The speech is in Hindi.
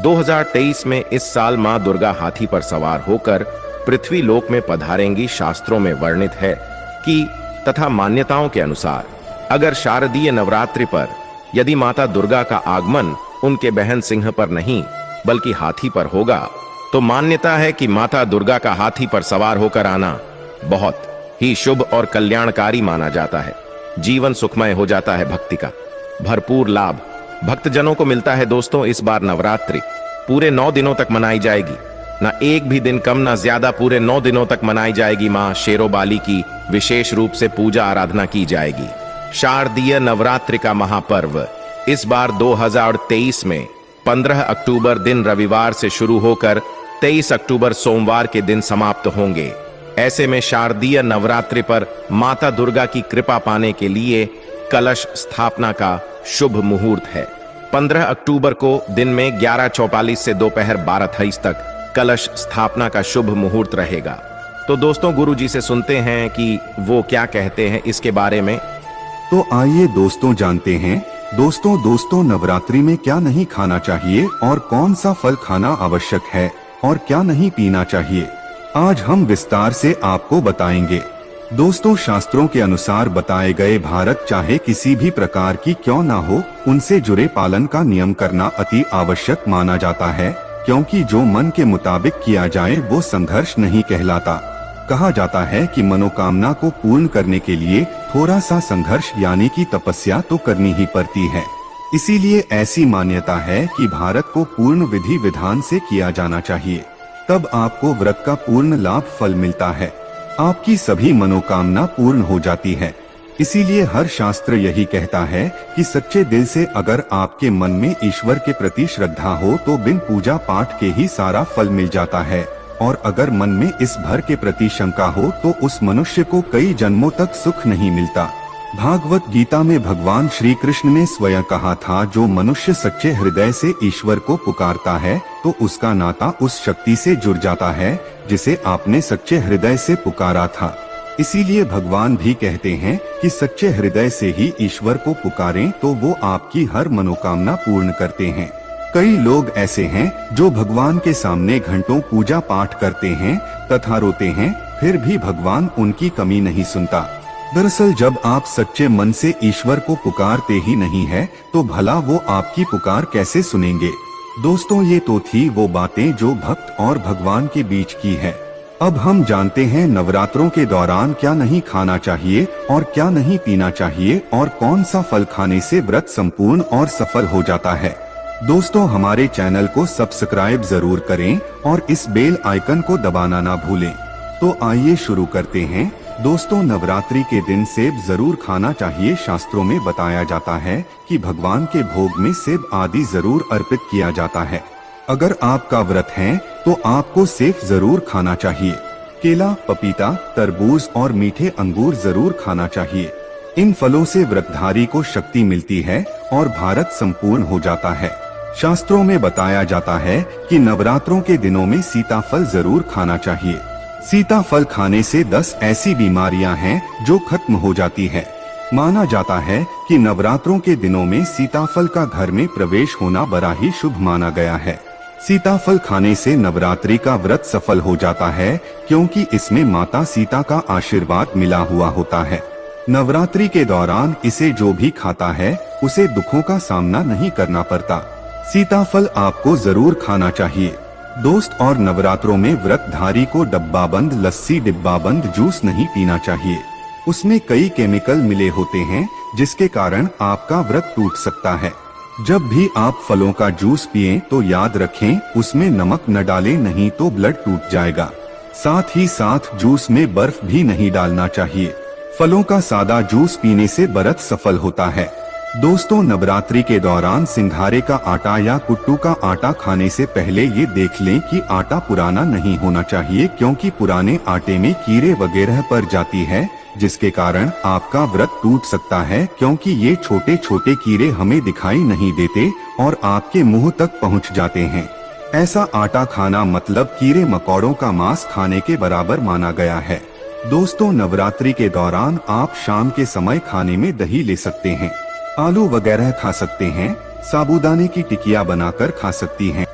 2023 में इस साल मां दुर्गा हाथी पर सवार होकर पृथ्वी लोक में पधारेंगी। शास्त्रों में वर्णित है कि तथा मान्यताओं के अनुसार अगर शारदीय नवरात्रि पर यदि माता दुर्गा का आगमन उनके बहन सिंह पर नहीं बल्कि हाथी पर होगा तो मान्यता है कि माता दुर्गा का हाथी पर सवार होकर आना बहुत ही शुभ और कल्याणकारी माना जाता है। जीवन सुखमय हो जाता है, भक्ति का भरपूर लाभ भक्तजनों को मिलता है। दोस्तों, इस बार नवरात्रि पूरे 9 दिनों तक मनाई जाएगी, ना एक भी दिन कम ना ज्यादा, पूरे 9 दिनों तक मनाई जाएगी। मां शेरोबाली की विशेष रूप से पूजा आराधना की जाएगी। शारदीय नवरात्रि का महापर्व इस बार 2023 में 15 अक्टूबर दिन रविवार से शुरू होकर 23 अक्टूबर सोमवार के दिन समाप्त होंगे। ऐसे में शारदीय नवरात्रि पर माता दुर्गा की कृपा पाने के लिए कलश स्थापना का शुभ मुहूर्त है। 15 अक्टूबर को दिन में 11:44 से दोपहर 12:23 तक कलश स्थापना का शुभ मुहूर्त रहेगा। तो दोस्तों, गुरु जी से सुनते हैं कि वो क्या कहते हैं इसके बारे में। तो आइए दोस्तों जानते हैं। दोस्तों नवरात्रि में क्या नहीं खाना चाहिए और कौन सा फल खाना आवश्यक है और क्या नहीं पीना चाहिए, आज हम विस्तार से आपको बताएंगे। दोस्तों, शास्त्रों के अनुसार बताए गए भारत चाहे किसी भी प्रकार की क्यों ना हो, उनसे जुड़े पालन का नियम करना अति आवश्यक माना जाता है, क्योंकि जो मन के मुताबिक किया जाए वो संघर्ष नहीं कहलाता। कहा जाता है कि मनोकामना को पूर्ण करने के लिए थोड़ा सा संघर्ष यानी कि तपस्या तो करनी ही पड़ती है। इसीलिए ऐसी मान्यता है कि भारत को पूर्ण विधि विधान से किया जाना चाहिए, तब आपको व्रत का पूर्ण लाभ फल मिलता है, आपकी सभी मनोकामना पूर्ण हो जाती है। इसीलिए हर शास्त्र यही कहता है कि सच्चे दिल से अगर आपके मन में ईश्वर के प्रति श्रद्धा हो तो बिन पूजा पाठ के ही सारा फल मिल जाता है, और अगर मन में इस भर के प्रति शंका हो तो उस मनुष्य को कई जन्मों तक सुख नहीं मिलता। भागवत गीता में भगवान श्री कृष्ण ने स्वयं कहा था, जो मनुष्य सच्चे हृदय से ईश्वर को पुकारता है तो उसका नाता उस शक्ति से जुड़ जाता है जिसे आपने सच्चे हृदय से पुकारा था। इसीलिए भगवान भी कहते हैं कि सच्चे हृदय से ही ईश्वर को पुकारें तो वो आपकी हर मनोकामना पूर्ण करते हैं। कई लोग ऐसे हैं जो भगवान के सामने घंटों पूजा पाठ करते हैं तथा रोते हैं, फिर भी भगवान उनकी कमी नहीं सुनता। दरअसल जब आप सच्चे मन से ईश्वर को पुकारते ही नहीं है तो भला वो आपकी पुकार कैसे सुनेंगे। दोस्तों, ये तो थी वो बातें जो भक्त और भगवान के बीच की है। अब हम जानते हैं नवरात्रों के दौरान क्या नहीं खाना चाहिए और क्या नहीं पीना चाहिए और कौन सा फल खाने से व्रत संपूर्ण और सफल हो जाता है। दोस्तों, हमारे चैनल को सब्सक्राइब जरूर करें और इस बेल आइकन को दबाना ना भूलें। तो आइए शुरू करते हैं। दोस्तों, नवरात्रि के दिन सेब जरूर खाना चाहिए। शास्त्रों में बताया जाता है कि भगवान के भोग में सेब आदि जरूर अर्पित किया जाता है। अगर आपका व्रत है तो आपको सेब जरूर खाना चाहिए। केला, पपीता, तरबूज और मीठे अंगूर जरूर खाना चाहिए। इन फलों से व्रतधारी को शक्ति मिलती है और भारत संपूर्ण हो जाता है। शास्त्रों में बताया जाता है कि नवरात्रों के दिनों में सीताफल जरूर खाना चाहिए। सीताफल खाने से 10 ऐसी बीमारियां हैं जो खत्म हो जाती है। माना जाता है कि नवरात्रों के दिनों में सीताफल का घर में प्रवेश होना बड़ा ही शुभ माना गया है। सीताफल खाने से नवरात्रि का व्रत सफल हो जाता है, क्योंकि इसमें माता सीता का आशीर्वाद मिला हुआ होता है। नवरात्रि के दौरान इसे जो भी खाता है उसे दुखों का सामना नहीं करना पड़ता। सीताफल आपको जरूर खाना चाहिए। दोस्त, और नवरात्रों में व्रतधारी को डब्बाबंद लस्सी, डिब्बाबंद जूस नहीं पीना चाहिए। उसमें कई केमिकल मिले होते हैं जिसके कारण आपका व्रत टूट सकता है। जब भी आप फलों का जूस पिएं तो याद रखें उसमें नमक न डालें, नहीं तो ब्लड टूट जाएगा। साथ ही साथ जूस में बर्फ भी नहीं डालना चाहिए। फलों का सादा जूस पीने से व्रत सफल होता है। दोस्तों, नवरात्रि के दौरान सिंघारे का आटा या कुट्टू का आटा खाने से पहले ये देख लें कि आटा पुराना नहीं होना चाहिए, क्योंकि पुराने आटे में कीड़े वगैरह पड़ जाती है जिसके कारण आपका व्रत टूट सकता है, क्योंकि ये छोटे छोटे कीड़े हमें दिखाई नहीं देते और आपके मुंह तक पहुंच जाते हैं। ऐसा आटा खाना मतलब कीड़े मकोड़ों का मांस खाने के बराबर माना गया है। दोस्तों, नवरात्रि के दौरान आप शाम के समय खाने में दही ले सकते हैं, आलू वगैरह खा सकते हैं, साबूदाने की टिकिया बनाकर खा सकती हैं।